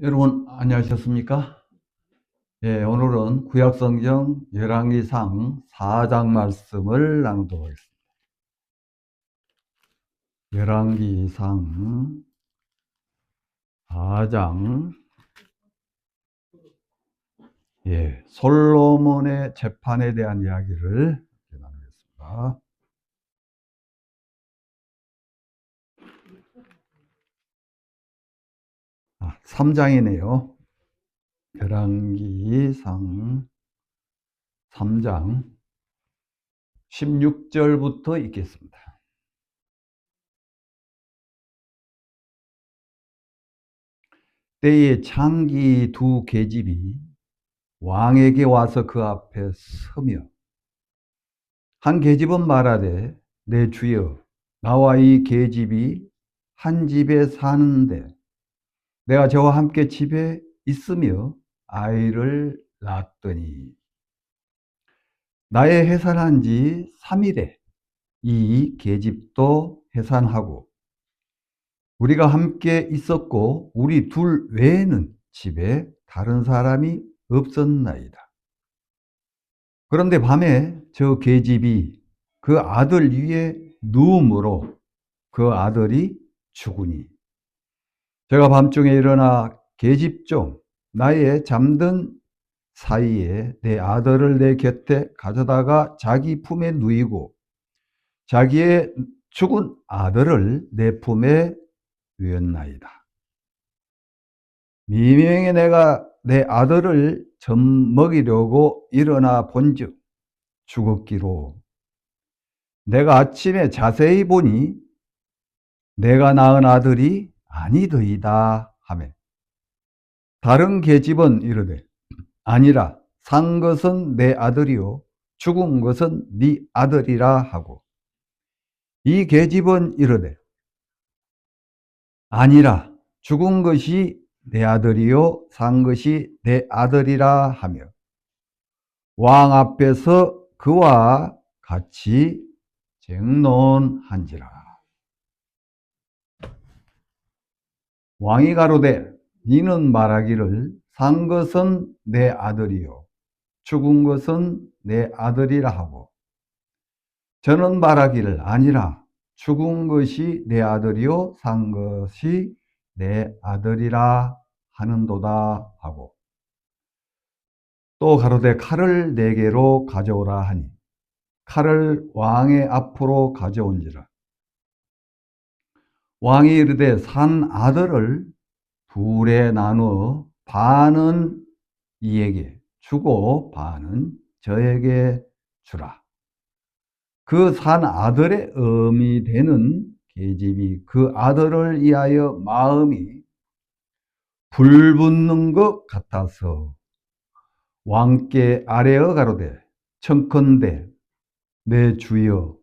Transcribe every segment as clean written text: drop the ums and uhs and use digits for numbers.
여러분 안녕하셨습니까? 오늘은 구약성경 열왕기상 4장 말씀을 낭독하겠습니다. 열왕기상 4장 솔로몬의 재판에 대한 이야기를 나누겠습니다. 3장이네요. 열왕기상 3장 16절부터 읽겠습니다. 때에 창기 두 계집이 왕에게 와서 그 앞에 서며 한 계집은 말하되 내 주여 나와 이 계집이 한 집에 사는데 내가 저와 함께 집에 있으며 아이를 낳았더니 나의 해산한 지 3일에 이 계집도 해산하고 우리가 함께 있었고 우리 둘 외에는 집에 다른 사람이 없었나이다. 그런데 밤에 저 계집이 그 아들 위에 누움으로 그 아들이 죽으니 제가 밤중에 일어나 계집종 나의 잠든 사이에 내 아들을 내 곁에 가져다가 자기 품에 누이고 자기의 죽은 아들을 내 품에 누였나이다. 미명에 내가 내 아들을 젖먹이려고 일어나 본즉 죽었기로 내가 아침에 자세히 보니 내가 낳은 아들이 아니더이다 하매 다른 계집은 이르되 아니라 산 것은 내 아들이요 죽은 것은 네 아들이라 하고 이 계집은 이르되 아니라 죽은 것이 내 아들이요 산 것이 내 아들이라 하며 왕 앞에서 그와 같이 쟁론한지라. 왕이 가로되 니는 말하기를 산 것은 내 아들이요 죽은 것은 내 아들이라 하고 저는 말하기를 아니라 죽은 것이 내 아들이요 산 것이 내 아들이라 하는도다 하고 또 가로되 칼을 내게로 가져오라 하니 칼을 왕의 앞으로 가져온지라. 왕이 이르되 산 아들을 둘에 나누어 반은 이에게 주고 반은 저에게 주라. 그 산 아들의 어미 되는 계집이 그 아들을 위하여 마음이 불붙는 것 같아서 왕께 아뢰어 가로되 청컨대 내 주여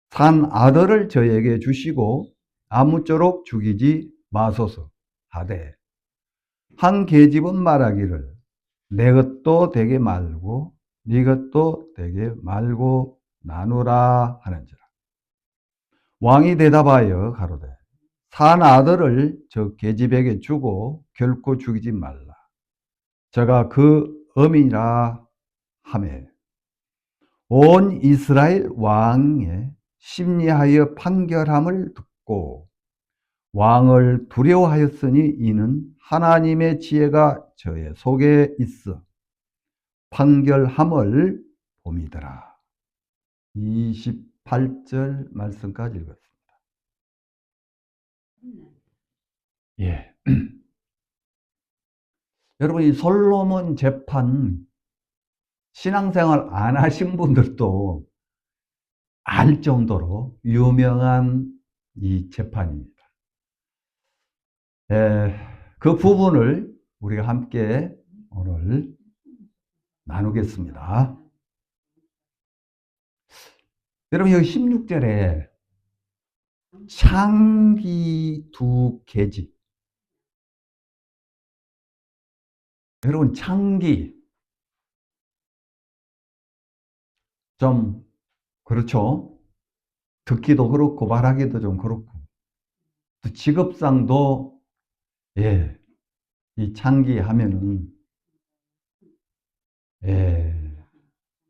산 아들을 저에게 주시고 아무쪼록 죽이지 마소서 하되 한 계집은 말하기를 내 것도 되게 말고 네 것도 되게 말고 나누라 하는지라. 왕이 대답하여 가로되 산 아들을 저 계집에게 주고 결코 죽이지 말라. 저가 그 어미라 하매 온 이스라엘 왕의 심리하여 판결함을 듣고 왕을 두려워하였으니 이는 하나님의 지혜가 저의 속에 있어 판결함을 봄이더라. 28절 말씀까지 읽었습니다. 여러분 이 솔로몬 재판 신앙생활 안 하신 분들도 알 정도로 유명한 이 재판입니다. 그 부분을 우리가 함께 오늘 나누겠습니다. 여러분 여기 16절에 창기 두 계집. 여러분 창기 좀 그렇죠? 듣기도 그렇고 말하기도 좀 그렇고 또 직업상도 이 창기 하면은,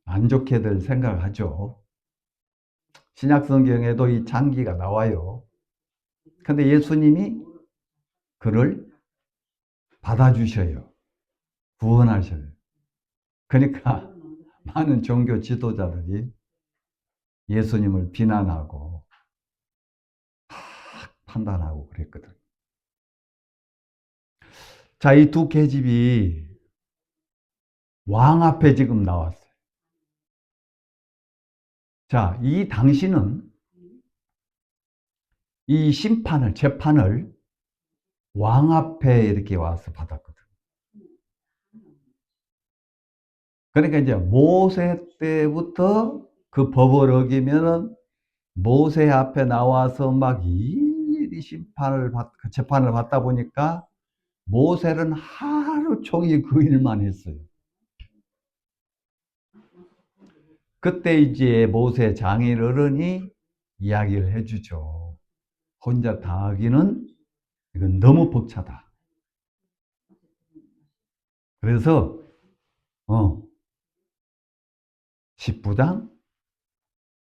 안 좋게들 생각하죠. 신약 성경에도 이 창기가 나와요. 근데 예수님이 그를 받아주셔요. 구원하셔요. 그러니까 많은 종교 지도자들이 예수님을 비난하고 판단하고 그랬거든. 자, 이 두 계집이 왕 앞에 지금 나왔어요. 자, 이 당시는 이 심판을, 재판을 왕 앞에 이렇게 와서 받았거든. 그러니까 이제 모세 때부터 그 법을 어기면은 모세 앞에 나와서 막 일일이 재판을 받다 보니까 모세는 하루 종일 그 일만 했어요. 그때 이제 모세 장인 어른이 이야기를 해주죠. 혼자 다 하기는 이건 너무 벅차다. 그래서 10부장,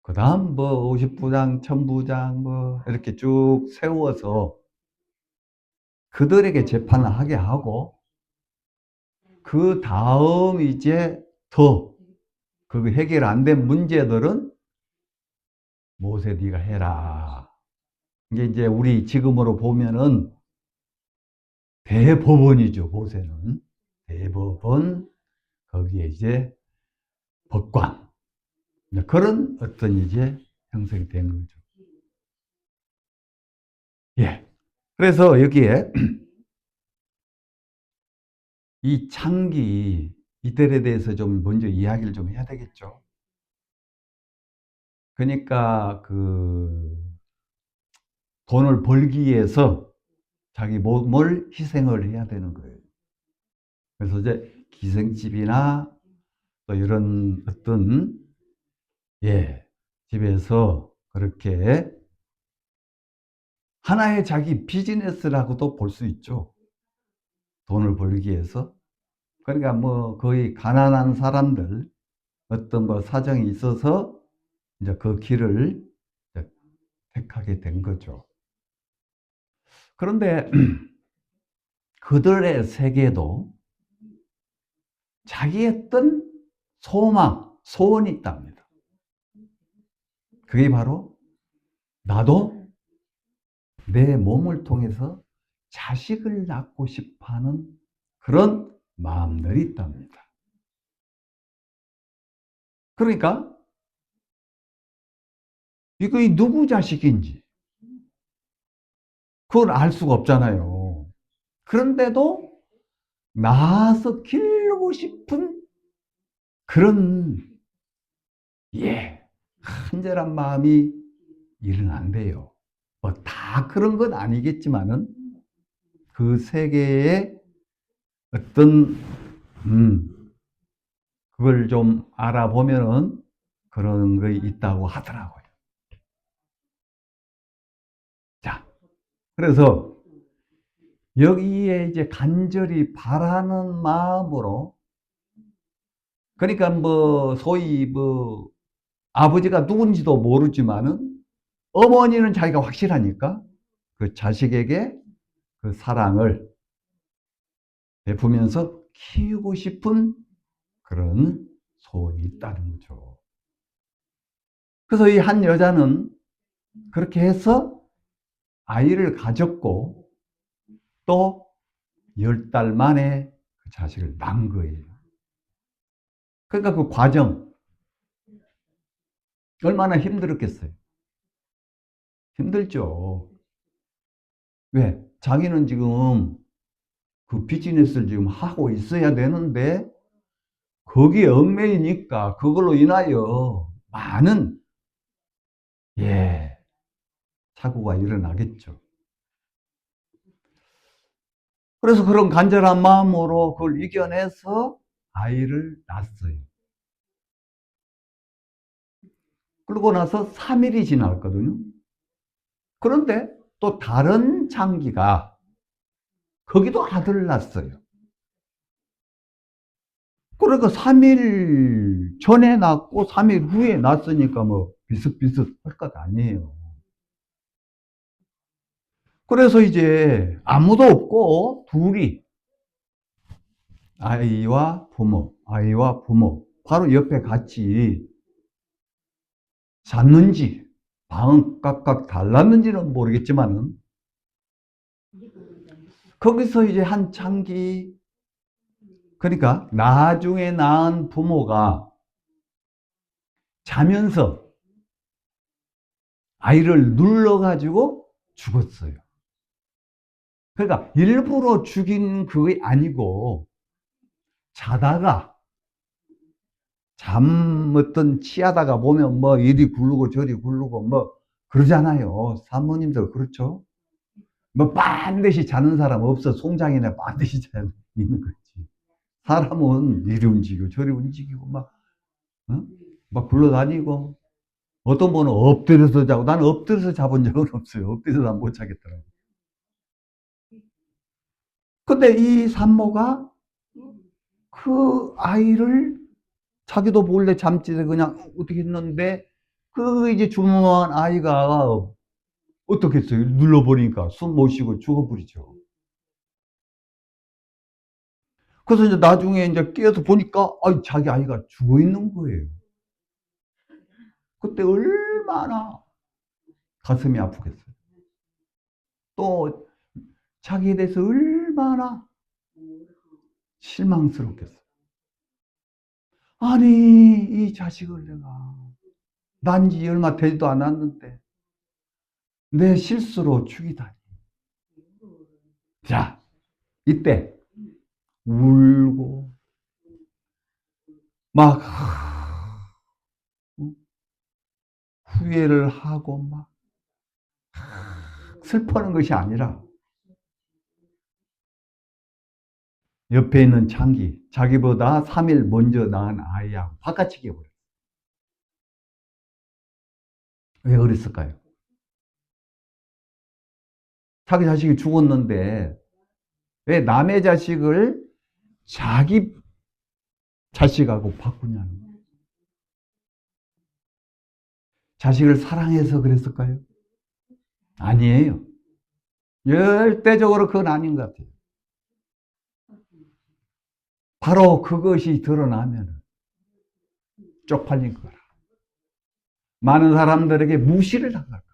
그 다음 뭐 50부장, 1000부장 뭐 이렇게 쭉 세워서 그들에게 재판을 하게 하고 그 다음 이제 더 그 해결 안 된 문제들은 모세 네가 해라. 이게 이제 우리 지금으로 보면은 대법원이죠. 모세는 대법원, 거기에 이제 법관, 그런 어떤 이제 형성이 된 거죠. 예. 그래서 여기에 이 창기 이들에 대해서 좀 먼저 이야기를 좀 해야 되겠죠. 그러니까 그 돈을 벌기 위해서 자기 몸을 희생을 해야 되는 거예요. 그래서 이제 기생집이나 또 이런 어떤 집에서 그렇게 하나의 자기 비즈니스라고도 볼 수 있죠. 돈을 벌기 위해서. 그러니까 뭐 거의 가난한 사람들 어떤 뭐 사정이 있어서 이제 그 길을 이제 택하게 된 거죠. 그런데 그들의 세계도 자기의 어떤 소망, 소원이 있답니다. 그게 바로 나도 내 몸을 통해서 자식을 낳고 싶어 하는 그런 마음들이 있답니다. 그러니까 이거 누구 자식인지 그걸 알 수가 없잖아요. 그런데도 낳아서 기르고 싶은 그런 간절한 마음이 일어난대요. 뭐 다 그런 건 아니겠지만은 그 세계에 어떤 그걸 좀 알아보면은 그런 게 있다고 하더라고요. 자, 그래서 여기에 이제 간절히 바라는 마음으로, 그러니까 뭐 소위 뭐 아버지가 누군지도 모르지만은 어머니는 자기가 확실하니까 그 자식에게 그 사랑을 베푸면서 키우고 싶은 그런 소원이 있다는 거죠. 그래서 이 한 여자는 그렇게 해서 아이를 가졌고 또 10달 만에 그 자식을 낳은 거예요. 그러니까 그 과정 얼마나 힘들었겠어요. 힘들죠. 왜? 자기는 지금 그 비즈니스를 지금 하고 있어야 되는데 거기에 얽매이니까 그걸로 인하여 많은 사고가 일어나겠죠. 그래서 그런 간절한 마음으로 그걸 이겨내서 아이를 낳았어요. 그러고 나서 3일이 지났거든요. 그런데 또 다른 창기가 거기도 아들을 낳았어요. 그러니까 3일 전에 낳고 3일 후에 낳았으니까 뭐 비슷비슷할 것 아니에요. 그래서 이제 아무도 없고 둘이 아이와 부모 바로 옆에 같이 잤는지 방은 각각 달랐는지는 모르겠지만은 거기서 이제 한 창기, 그러니까 나중에 낳은 부모가 자면서 아이를 눌러가지고 죽었어요. 그러니까 일부러 죽인 그게 아니고 자다가 어떤 취하다가 보면 뭐 이리 굴르고 저리 굴르고 뭐 그러잖아요. 사모님들 그렇죠? 뭐 반드시 자는 사람 없어. 송장이나 반드시 자는 있는 거지. 사람은 이리 움직이고 저리 움직이고 막, 어? 막 굴러다니고 어떤 분은 엎드려서 자고 나는 엎드려서 자본 적은 없어요. 엎드려서 난 못 자겠더라고. 근데 이 산모가 그 아이를 자기도 몰래 잠집에 그냥 어떻게 했는데 그 이제 주무한 아이가 어떻게 했어요? 눌러버리니까 숨 못 쉬고 죽어버리죠. 그래서 이제 나중에 이제 깨어서 보니까 자기 아이가 죽어 있는 거예요. 그때 얼마나 가슴이 아프겠어요. 또 자기에 대해서 얼마나 실망스럽겠어요. 아니 이 자식을 내가 난 지 얼마 되지도 않았는데 내 실수로 죽이다니. 자, 이때 울고 막 후회를 하고 막 슬퍼하는 것이 아니라 옆에 있는 창기, 자기보다 3일 먼저 낳은 아이하고 바꿔치기 해버려요. 왜 그랬을까요? 자기 자식이 죽었는데 왜 남의 자식을 자기 자식하고 바꾸냐는 거예요. 자식을 사랑해서 그랬을까요? 아니에요. 절대적으로 그건 아닌 것 같아요. 바로 그것이 드러나면 쪽팔린 거라. 많은 사람들에게 무시를 당할까,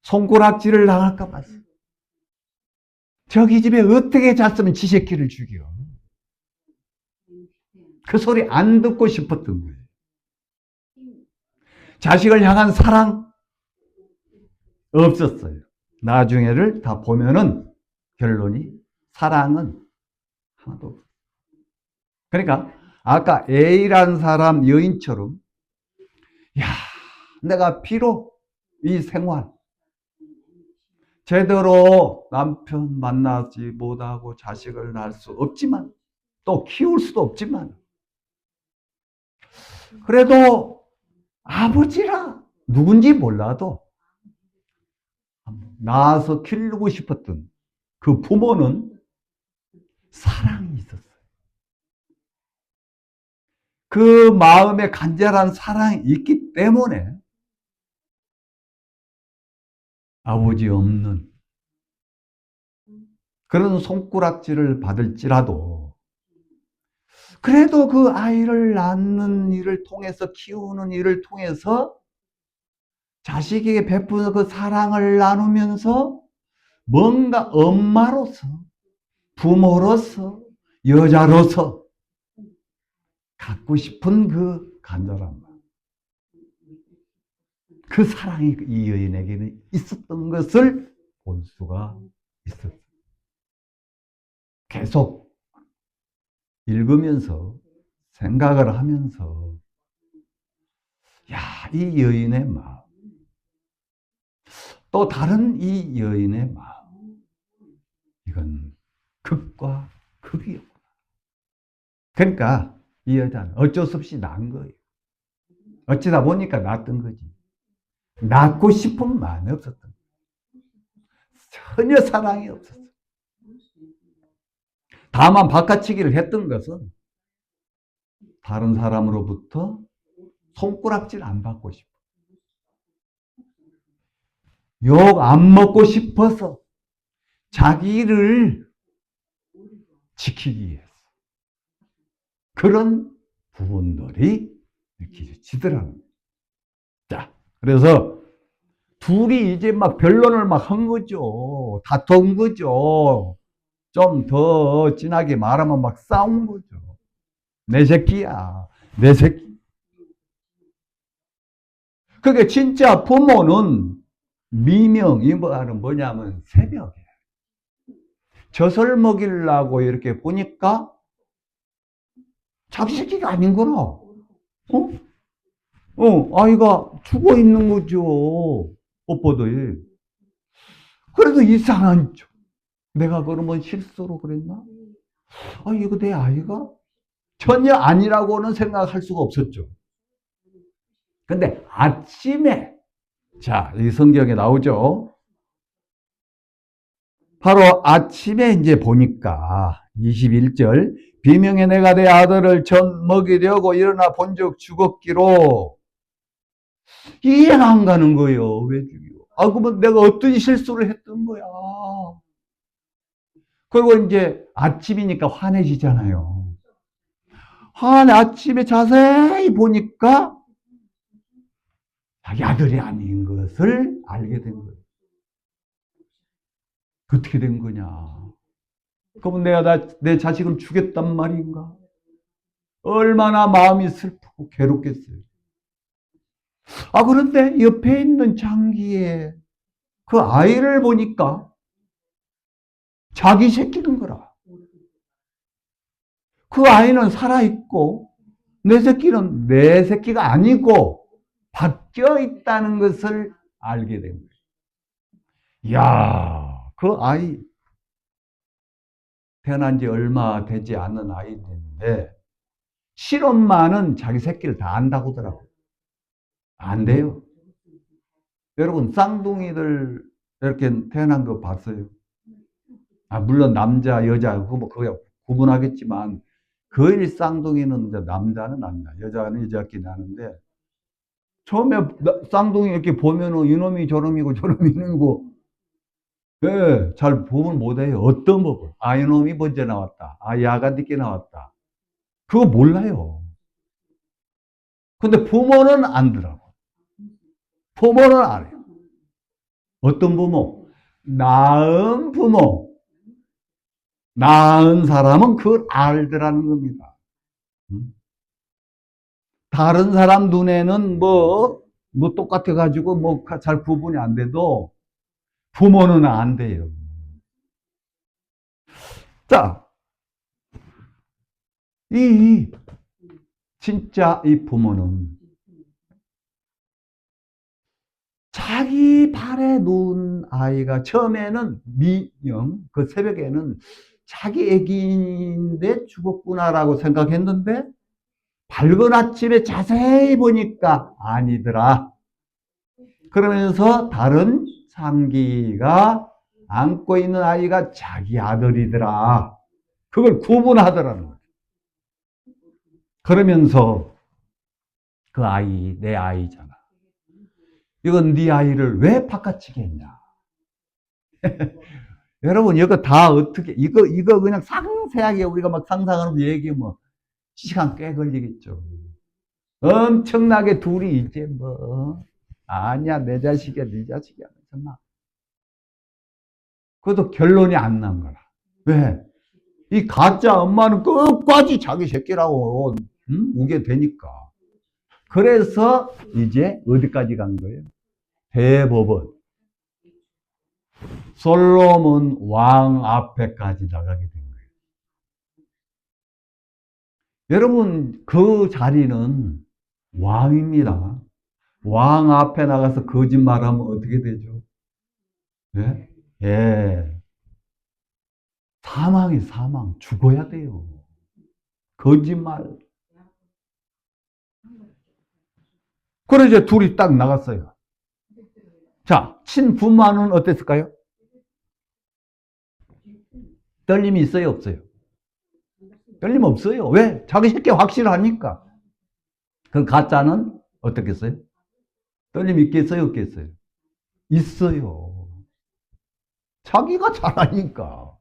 손가락질을 당할까 봐. 저기 집에 어떻게 잤으면 지 새끼를 죽여. 그 소리 안 듣고 싶었던 거예요. 자식을 향한 사랑 없었어요. 나중에를 다 보면은 결론이 사랑은 하나도 없어요. 그러니까 아까 A라는 사람 여인처럼 야, 내가 비록 이 생활 제대로 남편 만나지 못하고 자식을 낳을 수 없지만 또 키울 수도 없지만 그래도 아버지라 누군지 몰라도 낳아서 키우고 싶었던 그 부모는 사랑이 있었어요. 그 마음에 간절한 사랑이 있기 때문에 아버지 없는 그런 손가락질을 받을지라도 그래도 그 아이를 낳는 일을 통해서 키우는 일을 통해서 자식에게 베푸는 그 사랑을 나누면서 뭔가 엄마로서 부모로서 여자로서 갖고 싶은 그 간절한 마음, 그 사랑이 이 여인에게는 있었던 것을 볼 수가 있었어요. 계속 읽으면서 생각을 하면서 야, 이 여인의 마음, 또 다른 이 여인의 마음, 이건 극과 극이었구나. 그러니까 이 여자는 어쩔 수 없이 낳은 거예요. 어쩌다 보니까 낳았던 거지. 낳고 싶은 마음이 없었던 거예요. 전혀 사랑이 없었어요. 다만 바깥치기를 했던 것은 다른 사람으로부터 손가락질 안 받고 싶어. 욕 안 먹고 싶어서 자기를 지키기 위해서. 그런 부분들이 느껴지더라고요. 자, 그래서 둘이 이제 막 변론을 막 한 거죠. 다툰 거죠. 좀 더 진하게 말하면 막 싸운 거죠. 내 새끼야. 내 새끼. 그게 진짜 부모는 미명, 이 말은 뭐냐면 새벽에 젖을 먹이려고 이렇게 보니까 자기 새끼가 아닌구나. 아이가 죽어 있는 거죠. 뽀뽀들. 그래도 이상한 죠. 내가 그러면 실수로 그랬나? 이거 내 아이가? 전혀 아니라고는 생각할 수가 없었죠. 근데 아침에, 자, 이 성경에 나오죠. 바로 아침에 이제 보니까 21절, 비명에 내가 내 아들을 전 먹이려고 일어나 본즉 죽었기로. 이해가 안 가는 거예요. 왜 죽여? 그러면 내가 어떤 실수를 했던 거야. 그리고 이제 아침이니까 환해지잖아요. 아침에 자세히 보니까 자기 아들이 아닌 것을 알게 된 거예요. 어떻게 된 거냐? 그러면 내가 내 자식을 죽였단 말인가? 얼마나 마음이 슬프고 괴롭겠어요. 그런데 옆에 있는 장기에 그 아이를 보니까 자기 새끼는 거라. 그 아이는 살아있고 내 새끼는 내 새끼가 아니고 바뀌어 있다는 것을 알게 된 거예요. 이야, 그 아이 태어난 지 얼마 되지 않은 아이인데 실엄마는 자기 새끼를 다 안다고 하더라고요. 안 돼요. 여러분 쌍둥이들 이렇게 태어난 거 봤어요? 물론 남자 여자 그거 구분하겠지만 거의 쌍둥이는 이제 남자는 남자, 여자는 여자끼리 나는데 처음에 쌍둥이 이렇게 보면은 이놈이 저놈이고 저놈이 이놈이고 예, 잘 보면 못해요. 어떤 법을. 이놈이 먼저 나왔다. 야가 늦게 나왔다. 그거 몰라요. 근데 부모는 안더라고. 부모는 알아요. 어떤 부모? 낳은 부모. 낳은 사람은 그걸 알더라는 겁니다. 다른 사람 눈에는 뭐 똑같아가지고 뭐 잘 구분이 안 돼도 부모는 안 돼요. 자, 진짜 이 부모는 자기 발에 누운 아이가 처음에는 미영, 그 새벽에는 자기 애기인데 죽었구나라고 생각했는데 밝은 아침에 자세히 보니까 아니더라. 그러면서 다른 상기가 안고 있는 아이가 자기 아들이더라. 그걸 구분하더라는 거예요. 그러면서 그 아이 내 아이잖아. 이건 네 아이를 왜 바깥치게 했냐? 여러분 이거 다 어떻게 이거 그냥 상세하게 우리가 막 상상하는 얘기하면 시간 꽤 걸리겠죠. 엄청나게 둘이 이제 뭐 아니야 내 자식이야 네 자식이야 정말. 그것도 결론이 안 난 거라. 왜? 이 가짜 엄마는 끝까지 자기 새끼라고 우게 되니까. 그래서 이제 어디까지 간 거예요? 대법원. 솔로몬 왕 앞에까지 나가게 된 거예요. 여러분 그 자리는 왕입니다. 왕 앞에 나가서 거짓말하면 어떻게 되죠? 예? 예. 사망이 사망. 죽어야 돼요. 거짓말. 그래 이제 둘이 딱 나갔어요. 자, 친부모는 어땠을까요? 떨림이 있어요, 없어요? 틀림없어요. 왜? 자기 새끼 확실하니까. 그 가짜는 어떻겠어요? 떨림 있겠어요? 없겠어요? 있어요. 자기가 잘하니까.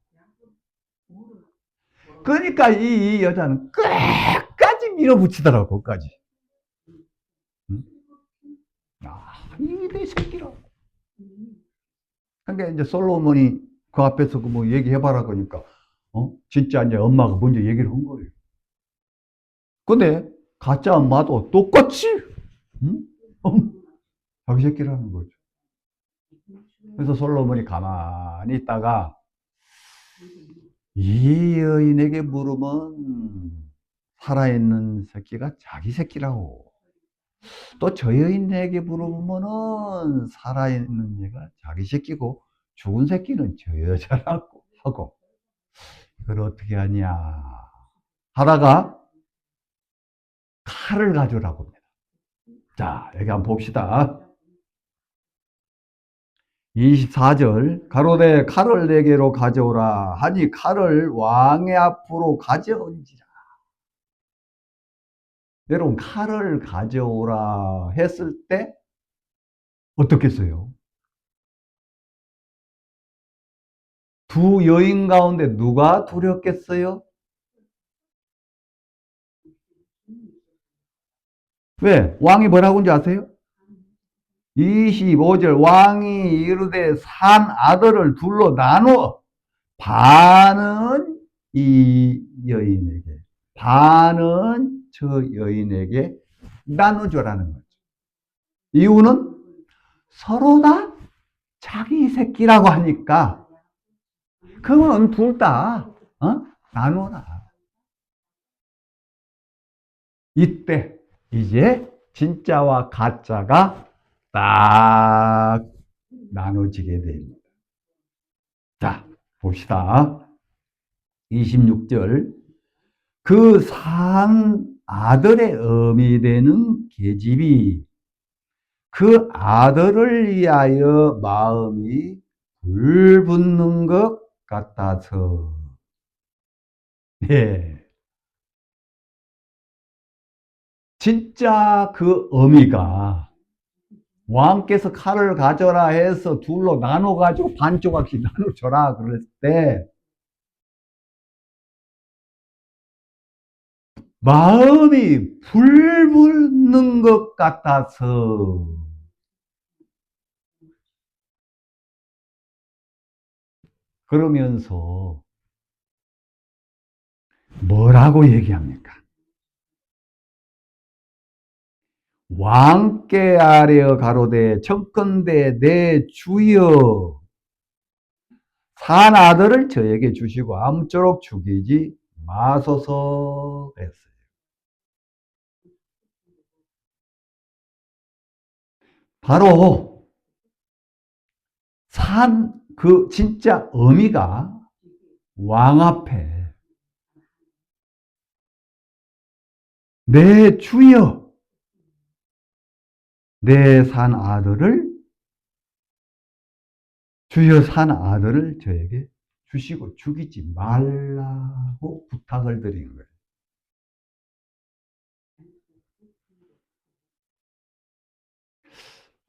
그러니까 이 여자는 끝까지 밀어붙이더라고, 끝까지. 응? 아, 이게 내 새끼라. 그러니까 이제 솔로몬이 그 앞에서 그 뭐 얘기해봐라 그러니까, 진짜 이제 엄마가 먼저 얘기를 한 거예요. 근데 가짜 엄마도 똑같이, 응? 자기 새끼라는 거죠. 그래서 솔로몬이 가만히 있다가 이 여인에게 물으면 살아있는 새끼가 자기 새끼라고. 또 저 여인에게 물어보면은 살아있는 얘가 자기 새끼고 죽은 새끼는 저 여자라고 하고, 그걸 어떻게 하냐 하다가 칼을 가져오라고 합니다. 자, 여기 한번 봅시다. 24절 가로되 칼을 내게로 가져오라 하니 칼을 왕의 앞으로 가져온지라. 여러분, 칼을 가져오라 했을 때 어떻겠어요? 두 여인 가운데 누가 두렵겠어요? 왜? 왕이 뭐라고 한지 아세요? 25절 왕이 이르되 산 아들을 둘로 나누어 반은 이 여인에게, 반은 저 여인에게 나눠줘라는 거죠. 이유는 서로 다 자기 새끼라고 하니까 그러면 둘 다 나눠라. 이때 이제 진짜와 가짜가 딱 나눠지게 됩니다. 자, 봅시다. 26절 그 산 아들의 어미 되는 계집이 그 아들을 위하여 마음이 불붙는 것 같아서. 네. 진짜 그 어미가 왕께서 칼을 가져라 해서 둘로 나눠가지고 반 조각씩 나눠줘라 그랬을 때 마음이 불붙는 것 같아서. 그러면서 뭐라고 얘기합니까? 왕께 아뢰어 가로되 청컨대 내 주여 산 아들을 저에게 주시고 아무쪼록 죽이지 마소서 했어요. 바로 그 진짜 어미가 왕 앞에 내 주여 내 산 아들을 주여 산 아들을 저에게 주시고 죽이지 말라고 부탁을 드린 거예요.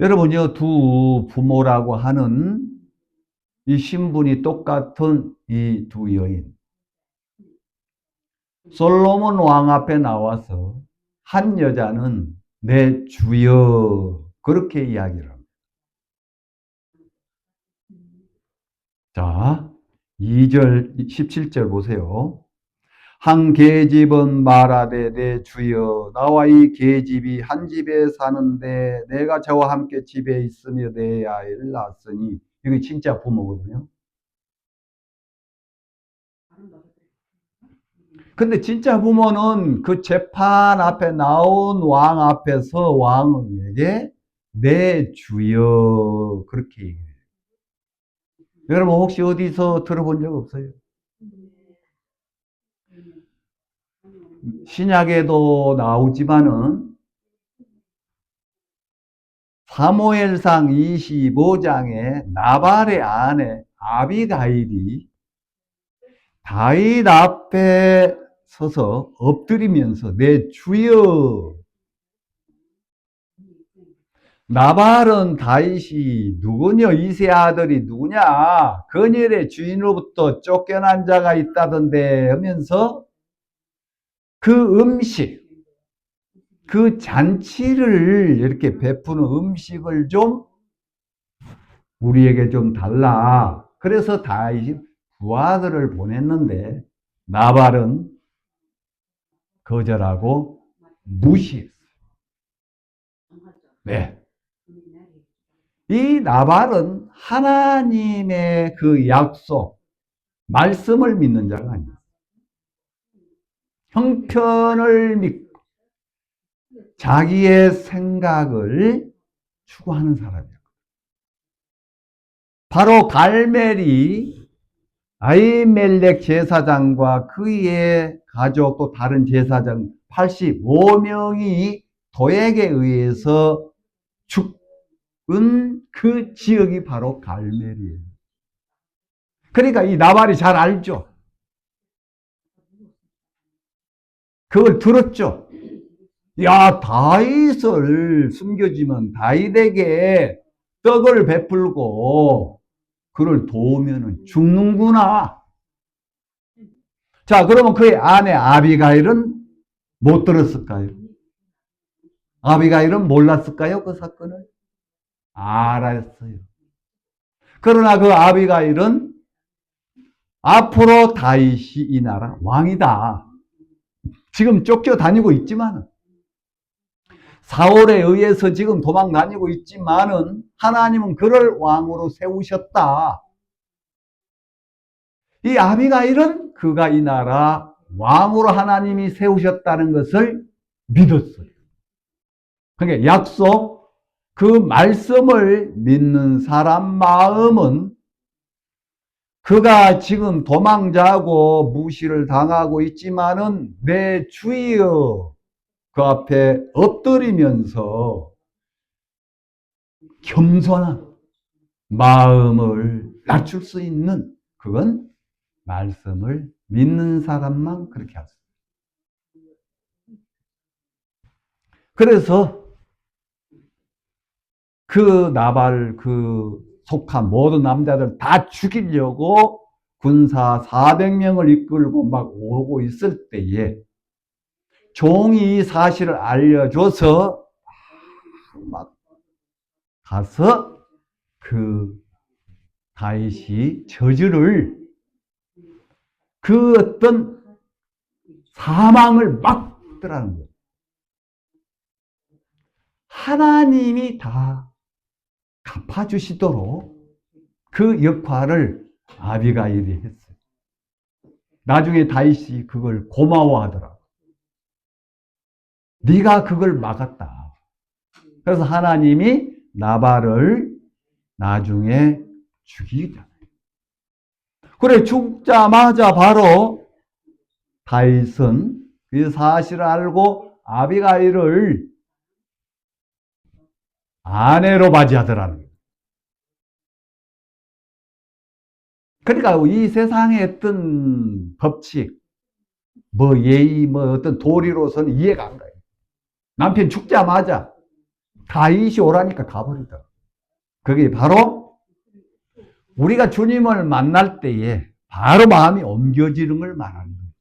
여러분요, 두 부모라고 하는 이 신분이 똑같은 이 두 여인. 솔로몬 왕 앞에 나와서 한 여자는 내 주여 그렇게 이야기를 합니다. 자, 2절 17절 보세요. 한 계집은 말하되 내 주여 나와 이 계집이 한 집에 사는데 내가 저와 함께 집에 있으며 내 아이를 낳았으니. 이게 진짜 부모거든요. 근데 진짜 부모는 그 재판 앞에 나온 왕 앞에서 왕에게 내 주여 그렇게 얘기해요. 여러분 혹시 어디서 들어본 적 없어요? 신약에도 나오지만은 사무엘상 25장에 나발의 아내 아비가일이 다윗 앞에 서서 엎드리면서 내 주여. 나발은 다윗이 누구냐? 이세 아들이 누구냐? 그녀의 주인으로부터 쫓겨난 자가 있다던데 하면서 그 음식, 그 잔치를 이렇게 베푸는 음식을 좀 우리에게 좀 달라. 그래서 다윗이 부하들을 보냈는데 나발은 거절하고 무시했어요. 네. 이 나발은 하나님의 그 약속, 말씀을 믿는 자가 아니에요. 형편을 믿고 자기의 생각을 추구하는 사람이에요. 바로 갈멜이 아히멜렉 제사장과 그의 가족 또 다른 제사장 85명이 도액에 의해서 죽은 그 지역이 바로 갈멜이에요. 그러니까 이 나발이 잘 알죠. 그걸 들었죠. 야, 다윗을 숨겨주면 다윗에게 떡을 베풀고 그를 도우면 죽는구나. 자, 그러면 그의 아내 아비가일은 못 들었을까요? 아비가일은 몰랐을까요? 그 사건을? 알았어요. 그러나 그 아비가일은 앞으로 다윗이 이 나라 왕이다. 지금 쫓겨다니고 있지만은 사울에 의해서 지금 도망 다니고 있지만은 하나님은 그를 왕으로 세우셨다. 이 아비가일은 그가 이 나라 왕으로 하나님이 세우셨다는 것을 믿었어요. 그러니까 약속, 그 말씀을 믿는 사람 마음은 그가 지금 도망자고 무시를 당하고 있지만은 내 주여 그 앞에 엎드리면서 겸손한 마음을 낮출 수 있는, 그건 말씀을 믿는 사람만 그렇게 할 수 있어요. 그래서 그 나발 그 속한 모든 남자들 다 죽이려고 군사 400명을 이끌고 막 오고 있을 때에 종이 이 사실을 알려줘서 막 가서 그 다윗이 저주를, 그 어떤 사망을 막더라는 거예요. 하나님이 다 갚아주시도록 그 역할을 아비가일이 했어요. 나중에 다윗이 그걸 고마워하더라고. 네가 그걸 막았다. 그래서 하나님이 나발을 나중에 죽이잖아요. 그래, 죽자마자 바로 다윗은 그 사실을 알고 아비가일을 아내로 맞이하더라는 거예요. 그러니까 이 세상의 어떤 법칙, 뭐 예의, 뭐 어떤 도리로서는 이해가 안 가요. 남편 죽자마자 다윗이 오라니까 가버리더라고요. 그게 바로 우리가 주님을 만날 때에 바로 마음이 옮겨지는 걸 말하는 거예요.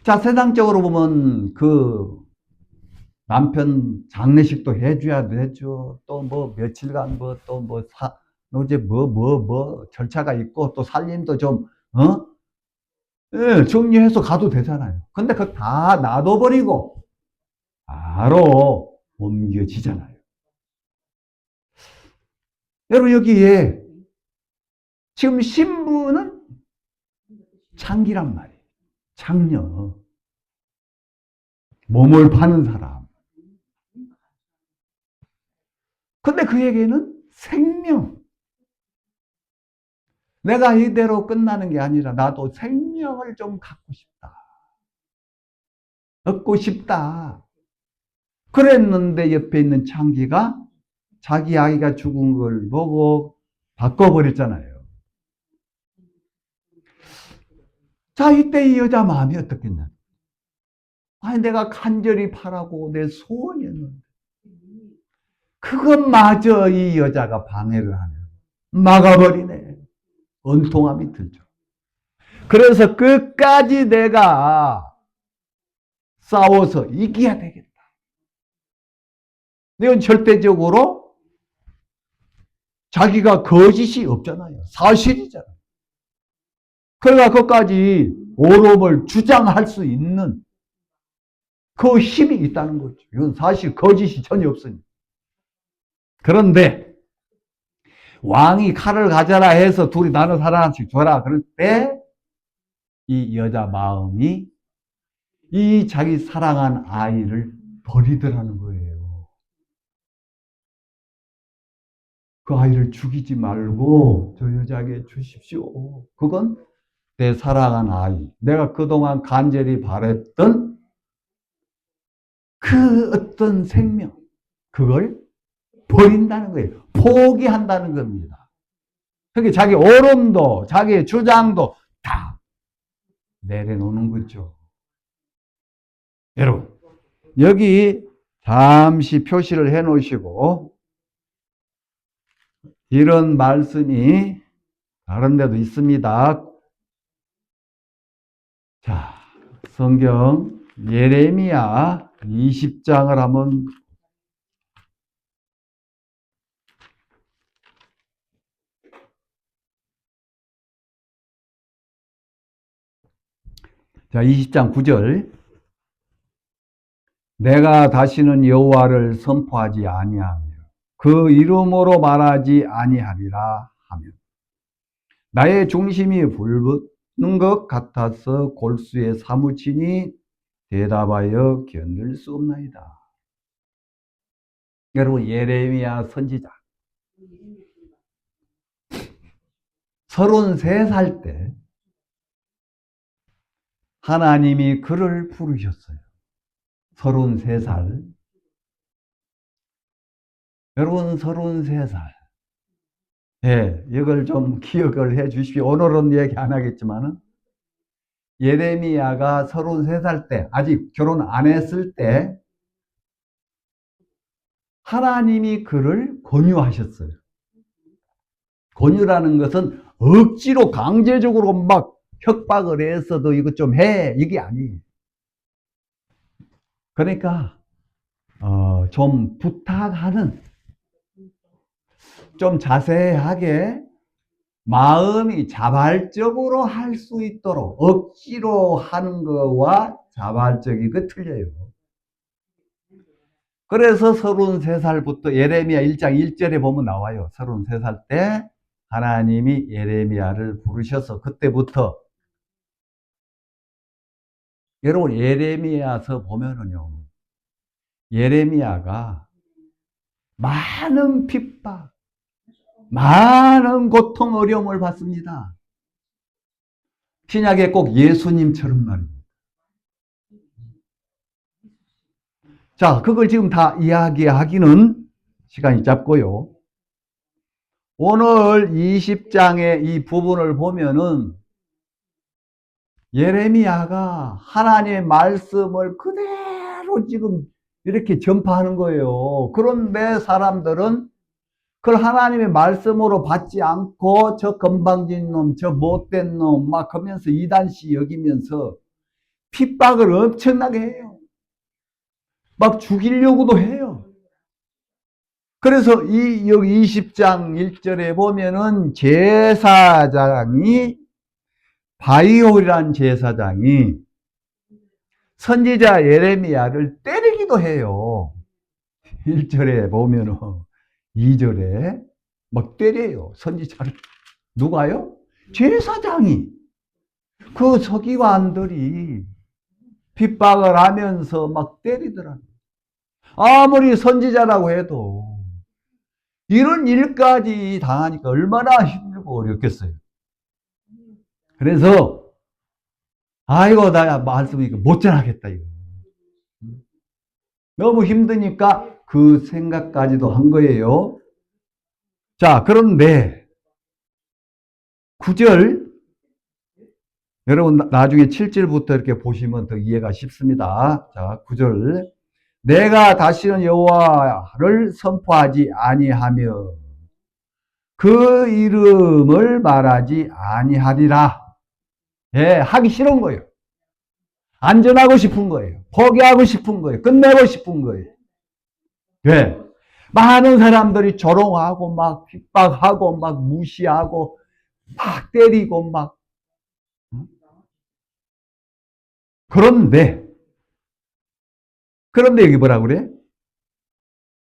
자, 세상적으로 보면 그 남편 장례식도 해줘야 되죠. 또 뭐 며칠간 뭐 또 뭐 이제 뭐 절차가 있고 또 살림도 좀 예, 정리해서 가도 되잖아요. 근데 그거 다 놔둬버리고 바로 옮겨지잖아요. 여러분, 여기에 지금 신부는 창기란 말이에요. 창녀. 몸을 파는 사람. 근데 그에게는 생명. 내가 이대로 끝나는 게 아니라 나도 생명을 좀 갖고 싶다. 얻고 싶다. 그랬는데 옆에 있는 창기가 자기 아이가 죽은 걸 보고 바꿔버렸잖아요. 자, 이때 이 여자 마음이 어떻겠냐? 아니, 내가 간절히 바라고 내 소원이었는데, 그것마저 이 여자가 방해를 하네. 막아버리네. 원통함이 들죠. 그래서 끝까지 내가 싸워서 이겨야 되겠다. 이건 절대적으로 자기가 거짓이 없잖아요. 사실이잖아요. 그러니까 그것까지 오름을 주장할 수 있는 그 힘이 있다는 거죠. 이건 사실 거짓이 전혀 없으니까. 그런데 왕이 칼을 가져라 해서 둘이 나눠 하나씩 줘라. 그럴 때 이 여자 마음이 이 자기 사랑한 아이를 버리더라는 거예요. 그 아이를 죽이지 말고 저 여자에게 주십시오. 그건 내 사랑한 아이, 내가 그동안 간절히 바랬던 그 어떤 생명, 그걸 버린다는 거예요. 포기한다는 겁니다. 그게 자기 오름도, 자기 주장도 다 내려놓는 거죠. 여러분, 여기 잠시 표시를 해 놓으시고, 이런 말씀이 다른 데도 있습니다. 자, 성경 예레미야 20장을 한번 자, 20장 9절. 내가 다시는 여호와를 선포하지 아니하며 그 이름으로 말하지 아니하리라 하며 나의 중심이 불붙는 것 같아서 골수에 사무치니 대답하여 견딜 수 없나이다. 여러분, 예레미야 선지자 33살 때 하나님이 그를 부르셨어요. 33살. 여러분, 33살. 예, 이걸 좀 기억을 해 주십시오. 오늘은 얘기 안 하겠지만은, 예레미야가 33살 때, 아직 결혼 안 했을 때, 하나님이 그를 권유하셨어요. 권유라는 것은 억지로 강제적으로 막 협박을 해서도 이것 좀 해. 이게 아니에요. 그러니까, 좀 부탁하는, 좀 자세하게 마음이 자발적으로 할 수 있도록 억지로 하는 거와 자발적인 거 틀려요. 그래서 33살부터 예레미야 1장 1절에 보면 나와요. 33살 때 하나님이 예레미야를 부르셔서 그때부터 여러분 예레미야서 보면은요. 예레미야가 많은 핍박, 많은 고통, 어려움을 받습니다. 신약에 꼭 예수님처럼 말입니다. 자, 그걸 지금 다 이야기하기는 시간이 짧고요. 오늘 20장의 이 부분을 보면은 예레미야가 하나님의 말씀을 그대로 지금 이렇게 전파하는 거예요. 그런데 사람들은 그걸 하나님의 말씀으로 받지 않고 저 건방진 놈, 저 못된 놈 막 하면서 이단시 여기면서 핍박을 엄청나게 해요. 막 죽이려고도 해요. 그래서 이 여기 20장 1절에 보면은 제사장이 바이올이라는 제사장이 선지자 예레미야를 때리기도 해요. 1절에 보면은 2절에 막 때려요. 선지자를. 누가요? 제사장이. 그 서기관들이 핍박을 하면서 막 때리더라고요. 아무리 선지자라고 해도 이런 일까지 당하니까 얼마나 힘들고 어렵겠어요. 그래서 아이고 나 말씀 이거 못 전하겠다 이거. 너무 힘드니까 그 생각까지도 한 거예요. 자, 그런데 9절 여러분 나중에 7절부터 이렇게 보시면 더 이해가 쉽습니다. 자, 9절. 내가 다시는 여호와를 선포하지 아니하며 그 이름을 말하지 아니하리라. 예, 하기 싫은 거예요. 안전하고 싶은 거예요. 포기하고 싶은 거예요. 끝내고 싶은 거예요. 예. 많은 사람들이 조롱하고 막 핍박하고 막 무시하고 막 때리고 막 그런데 여기 뭐라 그래?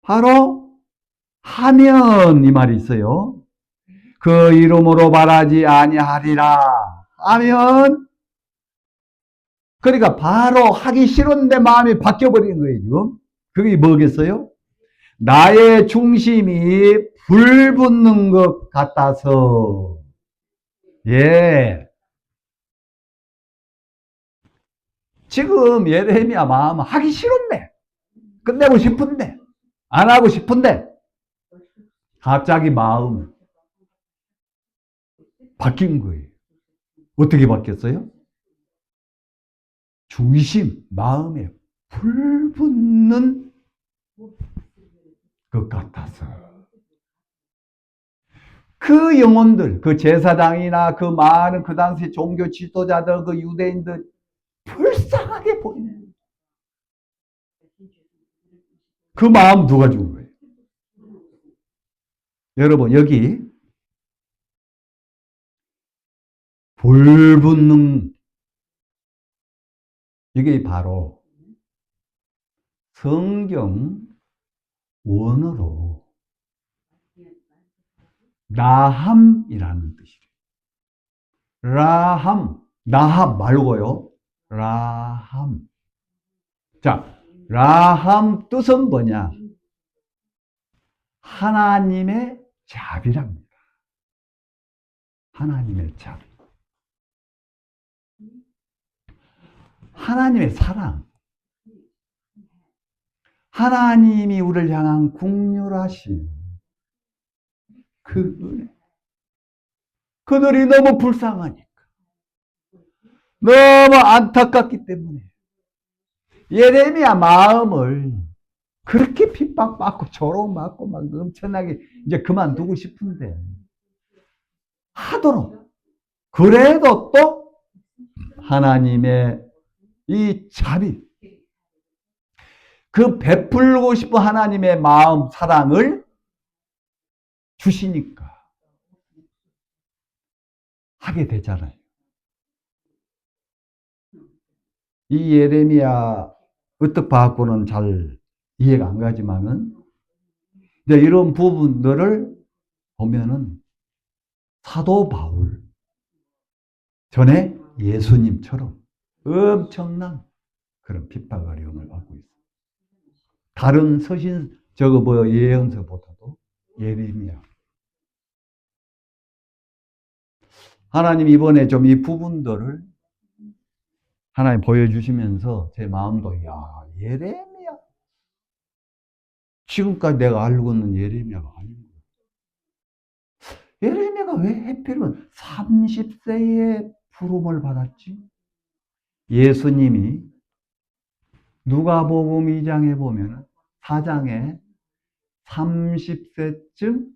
바로 하면 이 말이 있어요. 그 이름으로 말하지 아니하리라 하면 그러니까 바로 하기 싫은데 마음이 바뀌어버리는 거예요 지금. 그게 뭐겠어요? 나의 중심이 불붙는 것 같아서 예 지금 예레미야 마음은 하기 싫은데 끝내고 싶은데 안 하고 싶은데 갑자기 마음 바뀐 거예요. 어떻게 바뀌었어요? 중심, 마음에 불붙는 것 같아서 그 영혼들, 그 제사장이나 그 많은 그 당시 종교 지도자들, 그 유대인들 불쌍하게 보이는 그 마음 누가 준 거예요? 여러분 여기 불붙는 이게 바로 성경 원어로 라함이라는 뜻이에요. 라함, 나합 말고요. 라함. 자, 라함 뜻은 뭐냐? 하나님의 자비랍니다. 하나님의 자비. 하나님의 사랑. 하나님이 우리를 향한 긍휼하심. 그 은혜. 그들이 너무 불쌍하니까. 너무 안타깝기 때문에. 예레미야 마음을 그렇게 핍박받고 조롱받고 막 엄청나게 이제 그만두고 싶은데 하도록 그래도 또 하나님의 이 자비 그 베풀고 싶은 하나님의 마음 사랑을 주시니까 하게 되잖아요. 이 예레미야 어떻게 봐갖고는 잘 이해가 안 가지만은 이제 이런 부분들을 보면은 사도 바울 전에 예수님처럼 엄청난 그런 핍박 어려움을 받고 있어요. 다른 서신 저거 뭐 예언서보다도 예레미야. 하나님 이번에 좀 이 부분들을 하나님 보여주시면서 제 마음도 야 예레미야 지금까지 내가 알고 있는 예레미야가 아닌 거야. 예레미야가 왜 하필은 30세에 부름을 받았지? 예수님이 누가복음 2장에 보면 4장에 30세쯤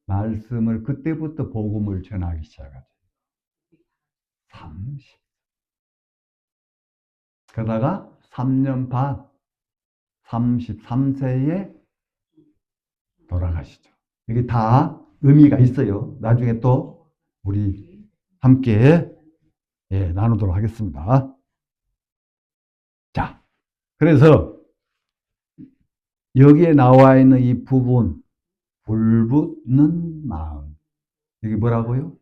말씀을 그때부터 복음을 전하기 시작하죠. 30. 그러다가 3년 반 33세에 돌아가시죠. 이게 다 의미가 있어요. 나중에 또 우리 함께 나누도록 하겠습니다. 자, 그래서 여기에 나와 있는 이 부분 불붙는 마음 이게 뭐라고요?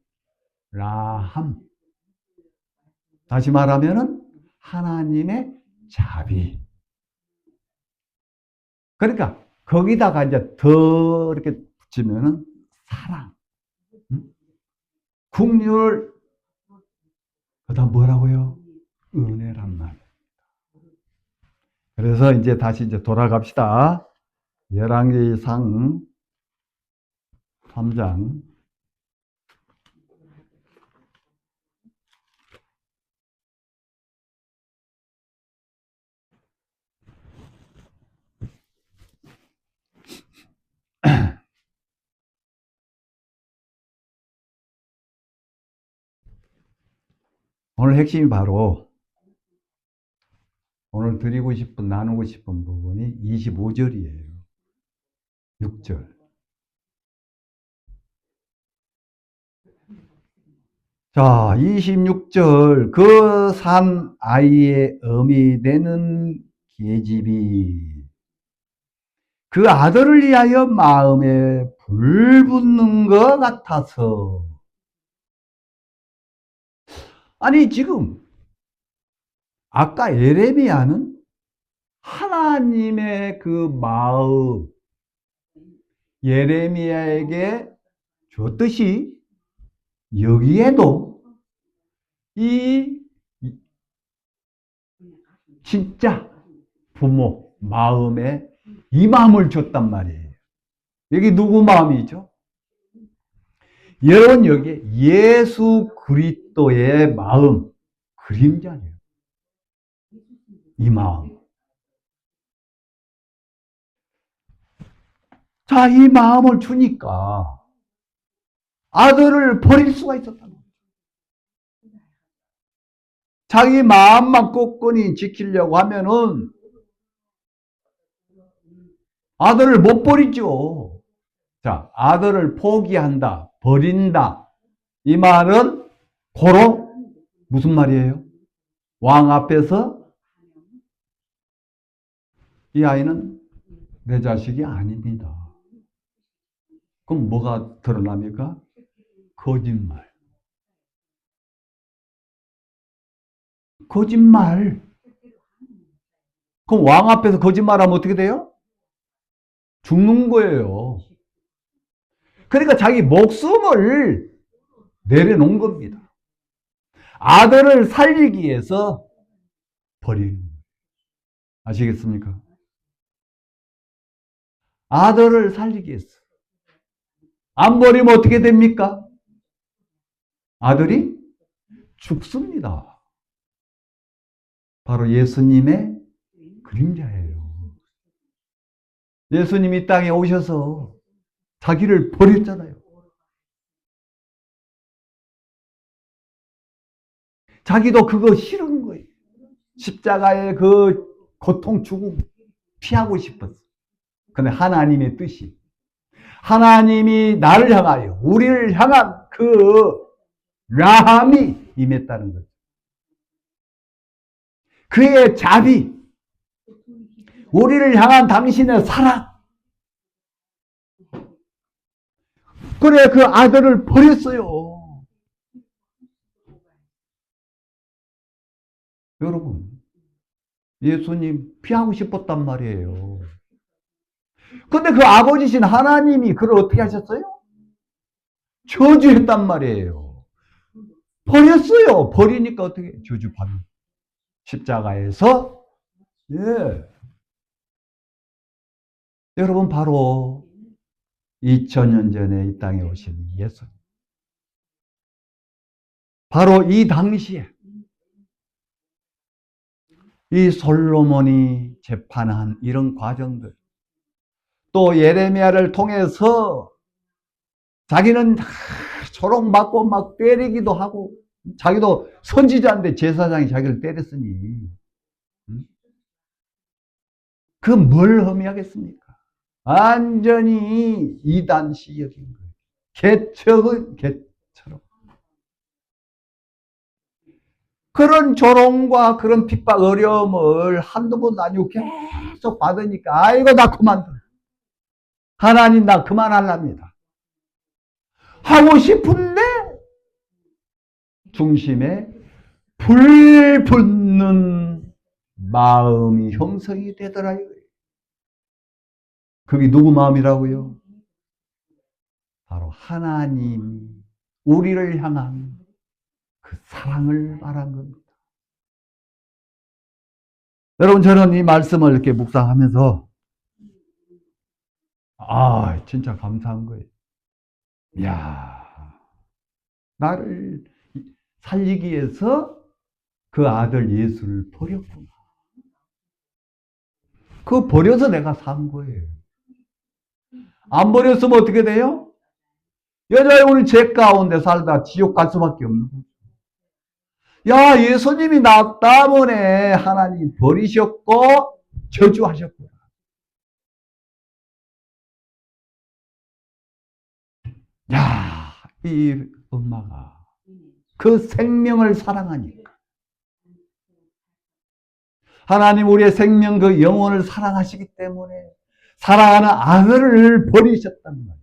라함. 다시 말하면은 하나님의 자비. 그러니까 거기다가 이제 더 이렇게 붙이면은 사랑, 긍휼, 그다음 뭐라고요? 은혜란 말. 그래서 이제 다시 이제 돌아갑시다. 열왕기상 3장 오늘 핵심이 바로 오늘 드리고 싶은, 나누고 싶은 부분이 25절이에요. 6절. 자, 26절. 그 산 아이의 어미 되는 계집이 그 아들을 위하여 마음에 불붙는 것 같아서. 아니, 지금 아까 예레미야는 하나님의 그 마음 예레미야에게 줬듯이 여기에도 이 진짜 부모 마음에 이 마음을 줬단 말이에요. 여기 누구 마음이죠? 여러분, 여기 예수 그리스도의 마음 그림자예요. 이 마음. 자, 이 마음을 주니까 아들을 버릴 수가 있었다는 거예요. 자기 마음만 굳건히 지키려고 하면은 아들을 못 버리죠. 자, 아들을 포기한다, 버린다. 이 말은 고로 무슨 말이에요? 왕 앞에서 이 아이는 내 자식이 아닙니다. 그럼 뭐가 드러납니까? 거짓말. 거짓말. 그럼 왕 앞에서 거짓말하면 어떻게 돼요? 죽는 거예요. 그러니까 자기 목숨을 내려놓은 겁니다. 아들을 살리기 위해서 버리는 거예요. 아시겠습니까? 아들을 살리기 위해서. 안 버리면 어떻게 됩니까? 아들이 죽습니다. 바로 예수님의 그림자예요. 예수님이 이 땅에 오셔서 자기를 버렸잖아요. 자기도 그거 싫은 거예요. 십자가의 그 고통, 죽음 피하고 싶었어. 근데 하나님의 뜻이, 하나님이 나를 향하여 우리를 향한 그 라함이 임했다는 거죠. 그의 자비, 우리를 향한 당신의 사랑. 그래, 그 아들을 버렸어요. 여러분, 예수님 피하고 싶었단 말이에요. 근데 그 아버지신 하나님이 그를 어떻게 하셨어요? 저주했단 말이에요. 버렸어요. 버리니까 어떻게 저주받는 십자가에서. 예. 여러분, 바로 2000년 전에 이 땅에 오신 예수님. 바로 이 당시에 이 솔로몬이 재판한 이런 과정들, 또 예레미야를 통해서 자기는 조롱받고 막 때리기도 하고, 자기도 선지자인데 제사장이 자기를 때렸으니 그 뭘 혐의하겠습니까? 완전히 이단 시역인 거예요. 개척은 개처럼. 그런 조롱과 그런 핍박, 어려움을 한두 번도 아니고 계속 받으니까 아이고 나 그만둬. 하나님 나 그만하랍니다. 하고 싶은데 중심에 불 붙는 마음이 형성이 되더라 이거예요. 그게 누구 마음이라고요? 바로 하나님 우리를 향한 그 사랑을 말한 겁니다. 여러분, 저는 이 말씀을 이렇게 묵상하면서 진짜 감사한 거예요. 이야, 나를 살리기 위해서 그 아들 예수를 버렸구나. 그거 버려서 내가 산 거예요. 안 버렸으면 어떻게 돼요? 여자의 우리 죄 가운데 살다 지옥 갈 수밖에 없는 거예요. 야, 예수님이 나 때문에 하나님 버리셨고 저주하셨구나. 야, 이 엄마가 그 생명을 사랑하니까. 하나님 우리의 생명 그 영혼을 사랑하시기 때문에 사랑하는 아들을 버리셨단 말이에요.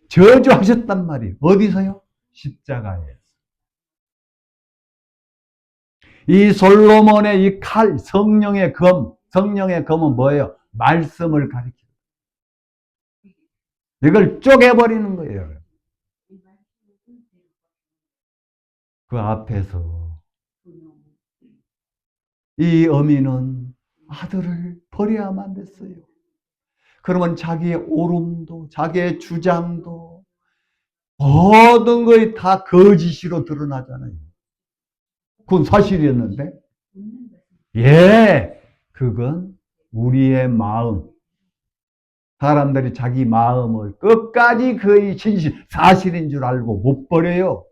저주하셨단 말이에요. 어디서요? 십자가에서. 이 솔로몬의 이 칼, 성령의 검, 성령의 검은 뭐예요? 말씀을 가리켜요. 이걸 쪼개버리는 거예요. 그 앞에서 이 어미는 아들을 버려야만 됐어요. 그러면 자기의 옳음도, 자기의 주장도 모든 것이 다 거짓으로 드러나잖아요. 그건 사실이었는데, 예, 그건 우리의 마음. 사람들이 자기 마음을 끝까지 거의 진실, 사실인 줄 알고 못 버려요.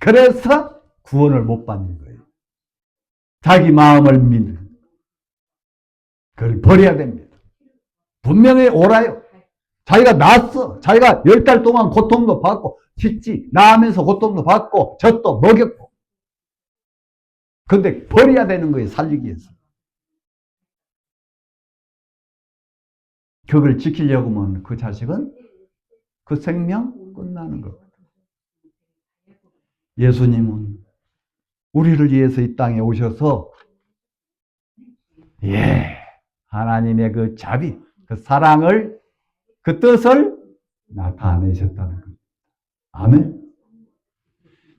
그래서 구원을 못 받는 거예요. 자기 마음을 믿는. 그걸 버려야 됩니다. 분명히 옳아요. 자기가 낳았어. 자기가 10달 동안 고통도 받고, 짓지, 낳으면서 고통도 받고, 젖도 먹였고. 근데 버려야 되는 거예요, 살리기 위해서. 그걸 지키려고 하면 그 자식은 그 생명 끝나는 거거든요. 예수님은 우리를 위해서 이 땅에 오셔서, 예, 하나님의 그 자비, 그 사랑을, 그 뜻을 나타내셨다는 겁니다. 아멘.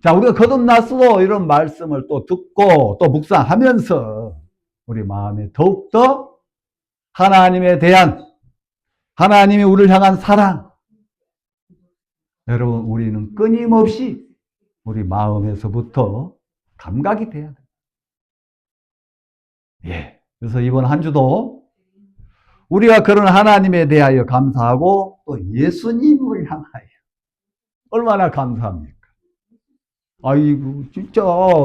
자, 우리가 거듭났어도 이런 말씀을 또 듣고 또 묵상하면서 우리 마음에 더욱더 하나님에 대한, 하나님이 우리를 향한 사랑, 여러분 우리는 끊임없이 우리 마음에서부터 감각이 돼야 돼요. 예. 그래서 이번 한 주도 우리가 그런 하나님에 대하여 감사하고 또 예수님을 향하여 얼마나 감사합니까? 아이고 진짜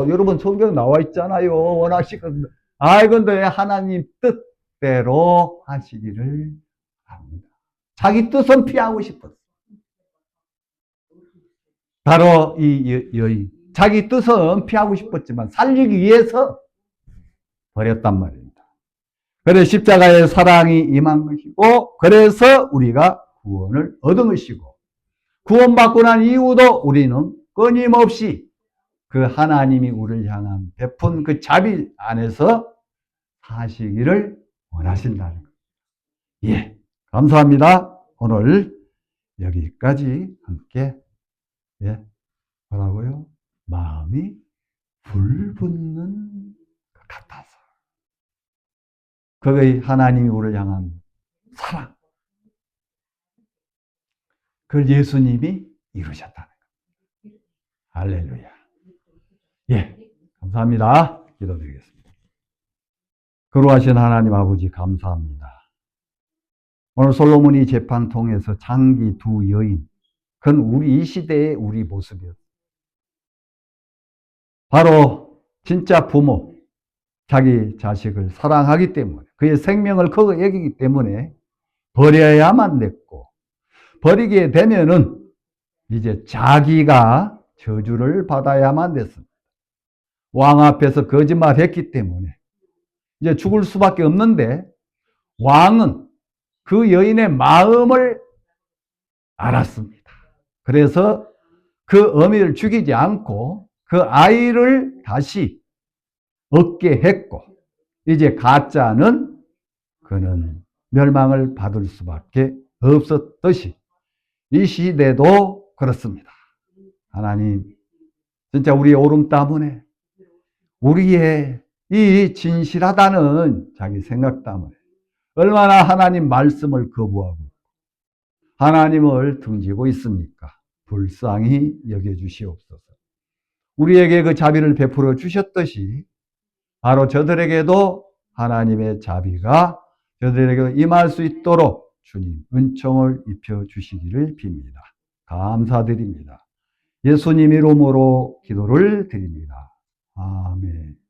여러분 성경 나와 있잖아요. 원하시거든요. 아이 근데 하나님 뜻대로 하시기를 합니다. 자기 뜻은 피하고 싶었어. 바로 이 여인. 자기 뜻은 피하고 싶었지만 살리기 위해서 버렸단 말입니다. 그래서 십자가의 사랑이 임한 것이고, 그래서 우리가 구원을 얻은 것이고, 구원받고 난 이후도 우리는 끊임없이 그 하나님이 우리를 향한 베푼 그 자비 안에서 사시기를 원하신다는 것. 예, 감사합니다. 오늘 여기까지 함께, 예, 뭐라고요? 마음이 불붙는 것 같아서. 그의 하나님이 우리를 향한 사랑. 그걸 예수님이 이루셨다는 거예요. 할렐루야. 예, 감사합니다. 기도드리겠습니다. 거룩하신 하나님 아버지 감사합니다. 오늘 솔로몬이 재판 통해서 장기 두 여인, 그건 우리 이 시대의 우리 모습이었어요. 바로 진짜 부모, 자기 자식을 사랑하기 때문에, 그의 생명을 크게 여기기 때문에 버려야만 됐고, 버리게 되면은 이제 자기가 저주를 받아야만 됐습니다. 왕 앞에서 거짓말했기 때문에 이제 죽을 수밖에 없는데, 왕은 그 여인의 마음을 알았습니다. 그래서 그 어미를 죽이지 않고 그 아이를 다시 얻게 했고, 이제 가짜는 그는 멸망을 받을 수밖에 없었듯이 이 시대도 그렇습니다. 하나님, 진짜 우리의 옳음 때문에, 우리의 이 진실하다는 자기 생각 때문에 얼마나 하나님 말씀을 거부하고 하나님을 등지고 있습니까? 불쌍히 여겨주시옵소서. 우리에게 그 자비를 베풀어 주셨듯이 바로 저들에게도 하나님의 자비가 저들에게 임할 수 있도록 주님 은총을 입혀 주시기를 빕니다. 감사드립니다. 예수님 이름으로 기도를 드립니다. 아멘.